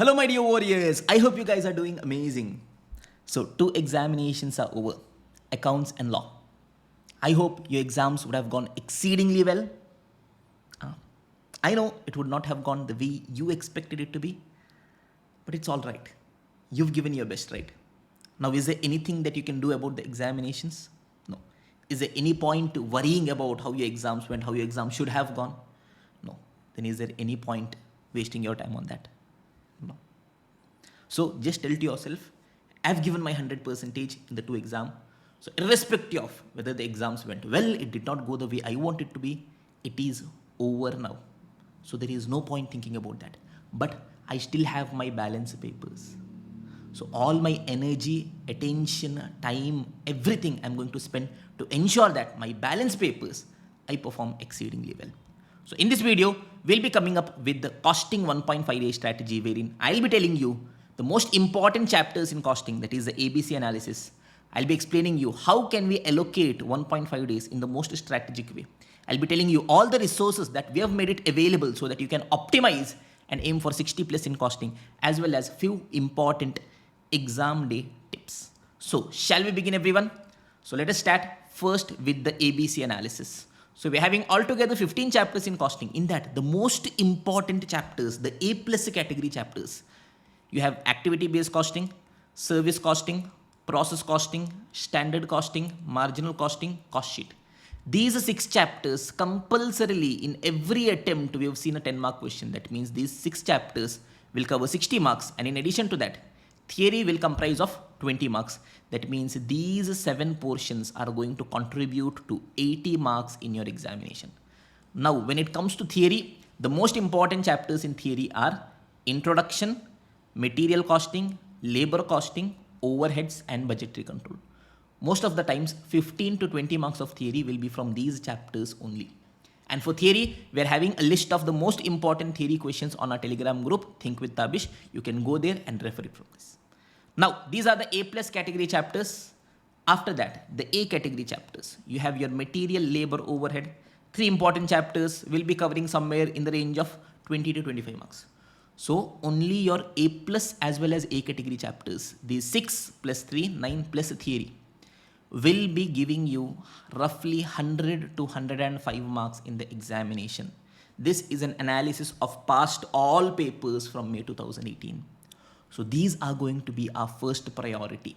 Hello my dear warriors, I hope you guys are doing amazing. So 2 examinations are over, accounts and law. I hope your exams would have gone exceedingly well. I know it would not have gone the way you expected it to be, but it's all right. You've given your best, right? Now is there anything that you can do about the examinations? No. Is there any point worrying about how your exams went, how your exams should have gone? No. Then is there any point wasting your time on that? No. So just tell to yourself, I've given my 100% in the 2 exam. So irrespective of whether the exams went well, it did not go the way I want it to be, it is over now. So there is no point thinking about that. But I still have my balance papers. So all my energy, attention, time, everything I'm going to spend to ensure that my balance papers, I perform exceedingly well. So in this video, we'll be coming up with the costing 1.5 day strategy, wherein I'll be telling you the most important chapters in costing, that is the ABC analysis. I'll be explaining you how can we allocate 1.5 days in the most strategic way. I'll be telling you all the resources that we have made it available so that you can optimize and aim for 60 plus in costing, as well as few important exam day tips. So shall we begin, everyone? So let us start first with the ABC analysis. So we're having altogether 15 chapters in costing. In that, the most important chapters, the A plus category chapters, you have activity based costing, service costing, process costing, standard costing, marginal costing, cost sheet. These 6 chapters compulsorily in every attempt we have seen a 10 mark question. That means these 6 chapters will cover 60 marks, and in addition to that, theory will comprise of 20 marks. That means these 7 portions are going to contribute to 80 marks in your examination. Now, when it comes to theory, the most important chapters in theory are introduction, material costing, labor costing, overheads, and budgetary control. Most of the times, 15 to 20 marks of theory will be from these chapters only. And for theory, we are having a list of the most important theory questions on our Telegram group, Think with Tabish. You can go there and refer it from this. Now, these are the A plus category chapters. After that, the A category chapters. You have your material, labor, overhead. 3 important chapters will be covering somewhere in the range of 20 to 25 marks. So, only your A plus as well as A category chapters, these 6 plus 3, 9 plus theory, will be giving you roughly 100 to 105 marks in the examination. This is an analysis of past all papers from May 2018. So these are going to be our first priority.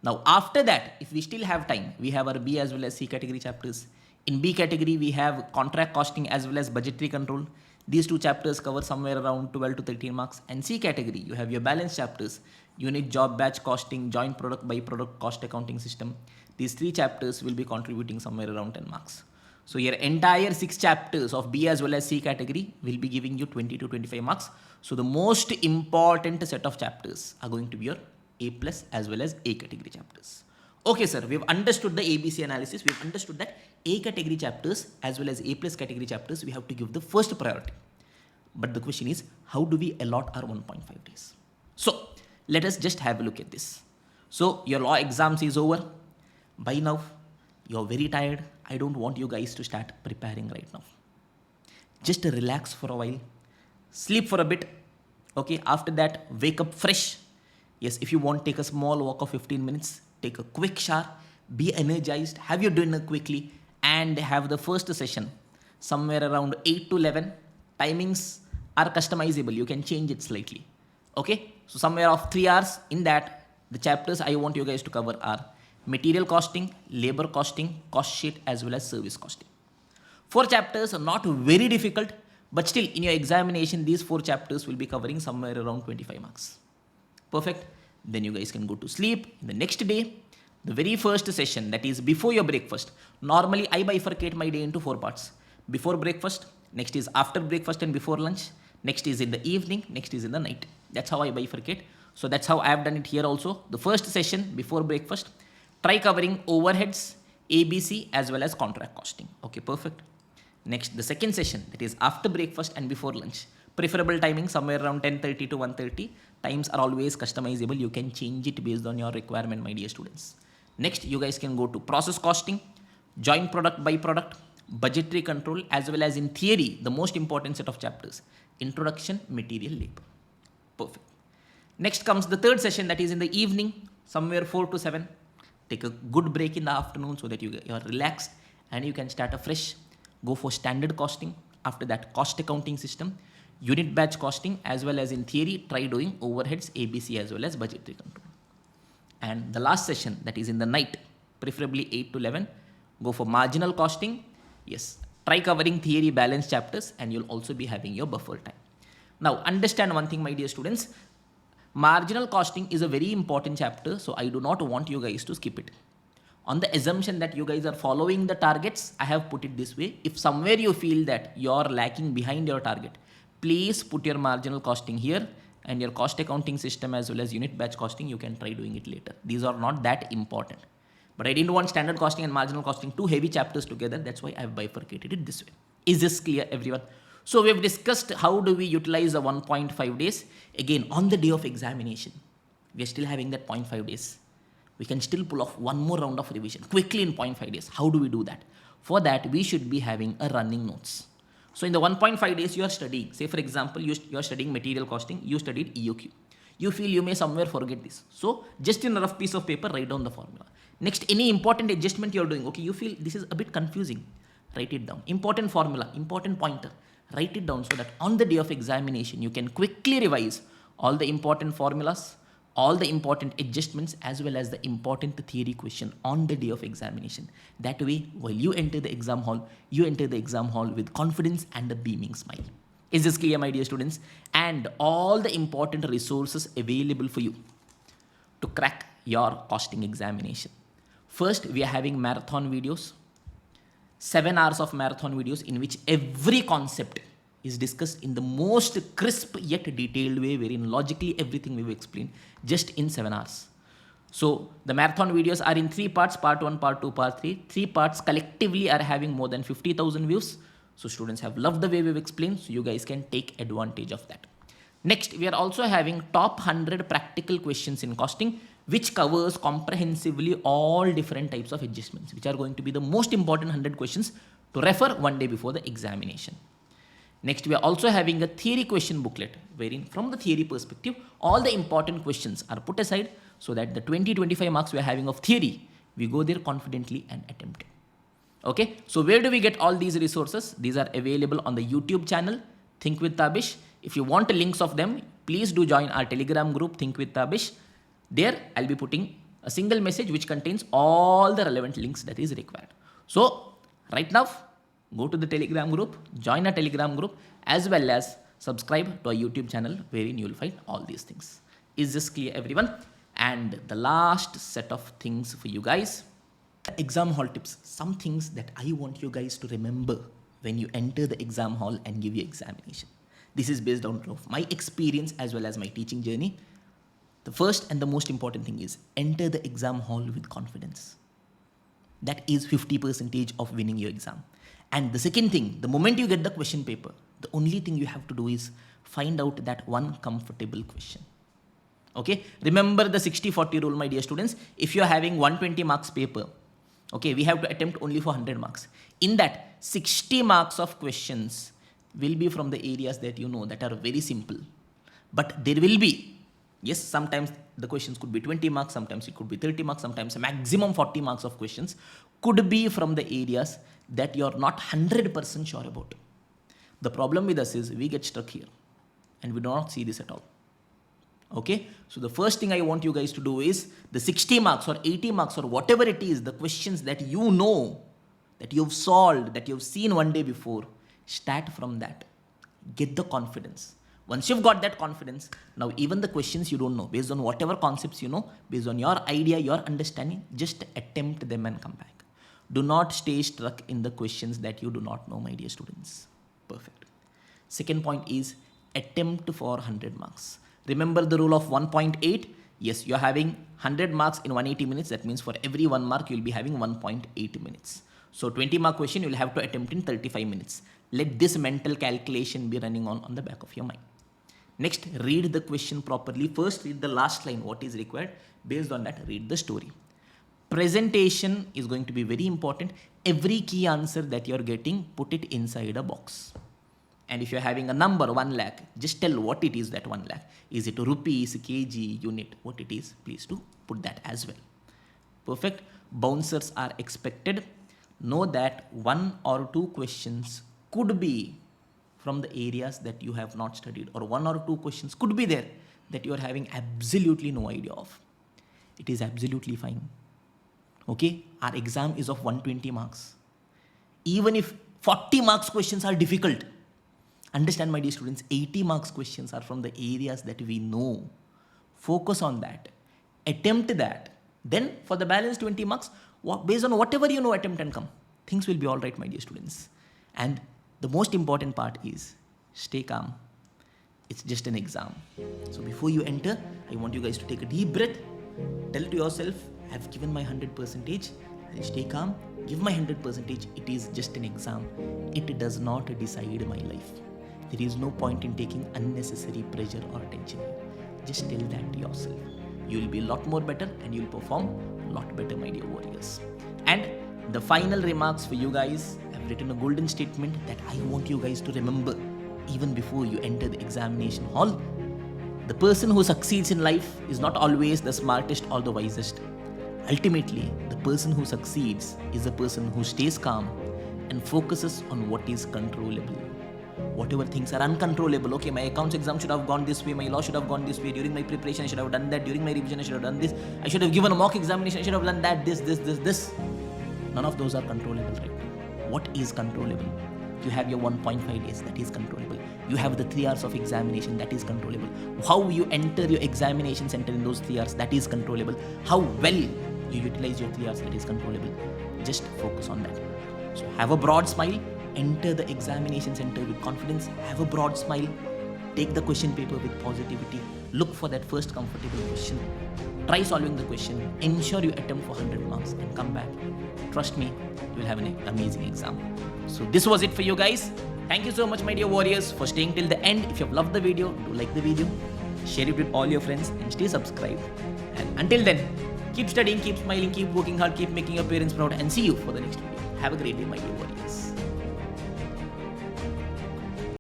Now after that, if we still have time, we have our B as well as C category chapters. In B category, we have contract costing as well as budgetary control. These 2 chapters cover somewhere around 12 to 13 marks. And C category, you have your balance chapters, unit job batch costing, joint product by product cost accounting system. These 3 chapters will be contributing somewhere around 10 marks. So your entire 6 chapters of B as well as C category will be giving you 20 to 25 marks. So the most important set of chapters are going to be your A plus as well as A category chapters. Okay, sir, we have understood the ABC analysis. We have understood that A category chapters as well as A plus category chapters, we have to give the first priority. But the question is, how do we allot our 1.5 days? So let us just have a look at this. So your law exams is over. By now, you're very tired. I don't want you guys to start preparing right now. Just relax for a while. Sleep for a bit. Okay, after that, wake up fresh. Yes, if you want, take a small walk of 15 minutes. Take a quick shower. Be energized. Have your dinner quickly. And have the first session somewhere around 8 to 11. Timings are customizable. You can change it slightly. Okay, so somewhere of 3 hours. In that, the chapters I want you guys to cover are material costing, labor costing, cost sheet, as well as service costing. 4 chapters are not very difficult, but still in your examination, these 4 chapters will be covering somewhere around 25 marks. Perfect. Then you guys can go to sleep. The next day, the very first session, that is before your breakfast. Normally, I bifurcate my day into 4 parts. Before breakfast, next is after breakfast and before lunch, next is in the evening, next is in the night. That's how I bifurcate. So that's how I have done it here also. The first session before breakfast, try covering overheads, ABC as well as contract costing. Okay, perfect. Next, the second session, that is after breakfast and before lunch. Preferable timing somewhere around 10:30 to 1:30. Times are always customizable. You can change it based on your requirement, my dear students. Next, you guys can go to process costing, joint product by product, budgetary control, as well as in theory, the most important set of chapters, introduction, material, labor. Perfect. Next comes the third session, that is in the evening, somewhere 4 to 7. Take a good break in the afternoon so that you are relaxed and you can start afresh. Go for standard costing. After that, cost accounting system, unit batch costing, as well as in theory, try doing overheads, ABC, as well as budgetary control. And the last session, that is in the night, preferably 8 to 11, go for marginal costing. Yes, try covering theory balance chapters, and you'll also be having your buffer time. Now, understand one thing, my dear students. Marginal costing is a very important chapter, so I do not want you guys to skip it. On the assumption that you guys are following the targets, I have put it this way. If somewhere you feel that you are lacking behind your target, please put your marginal costing here, and your cost accounting system as well as unit batch costing, you can try doing it later. These are not that important. But I didn't want standard costing and marginal costing, two heavy chapters together. That's why I have bifurcated it this way. Is this clear, everyone? So we have discussed how do we utilize the 1.5 days. Again, on the day of examination, we are still having that 0.5 days. We can still pull off one more round of revision quickly in 0.5 days. How do we do that? For that, we should be having a running notes. So in the 1.5 days you are studying, say for example, you are studying material costing, you studied EOQ. You feel you may somewhere forget this. So just in a rough piece of paper, write down the formula. Next, any important adjustment you are doing, okay, you feel this is a bit confusing, write it down. Important formula, important pointer, write it down so that on the day of examination, you can quickly revise all the important formulas, all the important adjustments, as well as the important theory question on the day of examination. That way, while you enter the exam hall, you enter the exam hall with confidence and a beaming smile. Is this clear, my dear students? And all the important resources available for you to crack your costing examination. First, we are having marathon videos, 7 hours of marathon videos in which every concept is discussed in the most crisp yet detailed way, wherein logically everything we will explain just in 7 hours. So the marathon videos are in 3 parts, part 1, part 2, part 3. 3 parts collectively are having more than 50,000 views. So students have loved the way we've explained, so you guys can take advantage of that. Next, we are also having top 100 practical questions in costing, which covers comprehensively all different types of adjustments, which are going to be the most important 100 questions to refer one day before the examination. Next, we are also having a theory question booklet, wherein from the theory perspective, all the important questions are put aside so that the 20-25 marks we are having of theory, we go there confidently and attempt it. Okay, so where do we get all these resources? These are available on the YouTube channel, Think with Tabish. If you want links of them, please do join our Telegram group, Think with Tabish. There, I'll be putting a single message which contains all the relevant links that is required. So, right now, go to the Telegram group, join our Telegram group, as well as subscribe to our YouTube channel, wherein you will find all these things. Is this clear, everyone? And the last set of things for you guys, exam hall tips, some things that I want you guys to remember when you enter the exam hall and give your examination. This is based on my experience as well as my teaching journey. The first and the most important thing is enter the exam hall with confidence. That is 50% of winning your exam. And the second thing, the moment you get the question paper, the only thing you have to do is find out that one comfortable question. Okay, remember the 60-40 rule, my dear students. If you are having 120 marks paper, okay, we have to attempt only for 100 marks. In that, 60 marks of questions will be from the areas that you know that are very simple. But there will be, yes, sometimes the questions could be 20 marks, sometimes it could be 30 marks, sometimes a maximum 40 marks of questions could be from the areas that you're not 100% sure about. The problem with us is we get stuck here and we do not see this at all. Okay, so the first thing I want you guys to do is the 60 marks or 80 marks or whatever it is, the questions that you know, that you've solved, that you've seen one day before, start from that. Get the confidence. Once you've got that confidence, now even the questions you don't know, based on whatever concepts you know, based on your idea, your understanding, just attempt them and come back. Do not stay stuck in the questions that you do not know, my dear students. Perfect. Second point is attempt for 100 marks. Remember the rule of 1.8? Yes, you're having 100 marks in 180 minutes. That means for every 1 mark, you'll be having 1.8 minutes. So 20 mark question, you'll have to attempt in 35 minutes. Let this mental calculation be running on the back of your mind. Next, read the question properly. First, read the last line, what is required. Based on that, read the story. Presentation is going to be very important. Every key answer that you're getting, put it inside a box. And if you're having a number 1 lakh, just tell what it is that 1 lakh. Is it rupees, kg, unit, what it is? Please do put that as well. Perfect. Bouncers are expected. Know that 1 or 2 questions could be from the areas that you have not studied, or 1 or 2 questions could be there that you are having absolutely no idea of. It is absolutely fine. Okay, our exam is of 120 marks. Even if 40 marks questions are difficult, understand, my dear students, 80 marks questions are from the areas that we know. Focus on that. Attempt that. Then for the balance 20 marks, based on whatever you know, attempt and come. Things will be all right, my dear students. And the most important part is stay calm. It's just an exam. So before you enter, I want you guys to take a deep breath. Tell to yourself, I've given my 100%. I'll stay calm. Give my 100%. It is just an exam. It does not decide my life. There is no point in taking unnecessary pressure or attention. Just tell that to yourself. You will be a lot more better and you will perform a lot better, my dear warriors. And the final remarks for you guys, I've written a golden statement that I want you guys to remember even before you enter the examination hall. The person who succeeds in life is not always the smartest or the wisest. Ultimately, the person who succeeds is the person who stays calm and focuses on what is controllable. Whatever things are uncontrollable, okay, my accounts exam should have gone this way, my law should have gone this way, during my preparation I should have done that, during my revision I should have done this, I should have given a mock examination, I should have done that, this. None of those are controllable right now. What is controllable? You have your 1.5 days, that is controllable. You have the 3 hours of examination, that is controllable. How you enter your examination center in those 3 hours, that is controllable. How well you utilize your 3 hours, that is controllable. Just focus on that. So have a broad smile. Enter the examination center with confidence. Have a broad smile. Take the question paper with positivity. Look for that first comfortable question. Try solving the question. Ensure you attempt for 100 marks and come back. Trust me, you will have an amazing exam. So this was it for you guys. Thank you so much, my dear warriors, for staying till the end. If you have loved the video, do like the video, share it with all your friends and stay subscribed. And until then, keep studying, keep smiling, keep working hard, keep making your parents proud, and see you for the next video. Have a great day, my dear warriors.